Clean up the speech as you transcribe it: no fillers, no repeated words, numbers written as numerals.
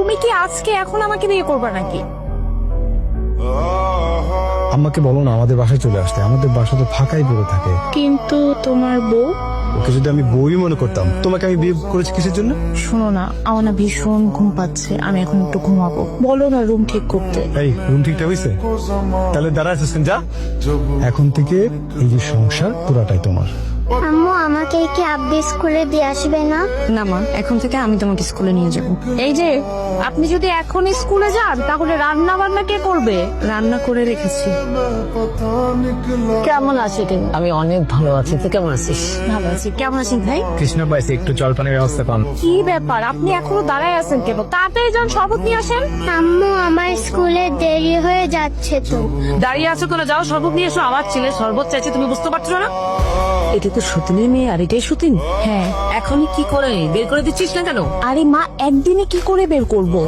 তুমি কি আজকে এখন আমাকে বিয়ে করবে নাকি? আম্মাকে বলো না আমাদের বাসায় চলে আসতে, আমাদের বাসা তো ফাঁকাই পড়ে থাকে। কিন্তু তোমার বউ? ওকে যদি আমি বউই মনে করতাম, তোমাকে আমি বিয়ে করেছি কিসের জন্য? শোনো না, আমার না ভীষণ ঘুম পাচ্ছে, আমি এখন একটু ঘুমাবো। বলো না রুম ঠিক করতে। এই রুম ঠিকঠাক হয়েছে? তাহলে দাঁড়া আছিস কেন? যা, এখন থেকে এই যে সংসার পুরাটাই তোমার। আম্মু আমাকে কি আব্বু স্কুলে দিয়ে আসবে না? না মা, এখন থেকে আমি তোমাকে স্কুলে নিয়ে যাব। এই যে আপনি যদি এখন স্কুলে যান তাহলে রান্না বান্না কে করবে? রান্না করে রেখেছি। কেমন আছি তুমি? আমি অনেক ভালো আছি, তুই কেমন আছিস? ভালো আছি। কেমন আছেন ভাই? কৃষ্ণ পাইছে, একটু জলপানের ব্যবস্থা পান। কি ব্যাপার, আপনি এখনো দাঁড়ায় আছেন কেন? তাড়াতাড়ি যান, শরবত নিয়ে আসেন। আম্মু আমার স্কুলে দেরি হয়ে যাচ্ছে তো। দাঁড়িয়ে আছো কেন? যাও শরবত নিয়ে এসো। আমার ছেলে শরবত চাইছে, তুমি বুঝতে পারছো না? এটা তো সতীনের মেয়ে আর এটাই সতীন। হ্যাঁ। এখনই কি করে বের করে দিচ্ছিস না কেন? আরে মা, একদিনে কি করে বের করবো?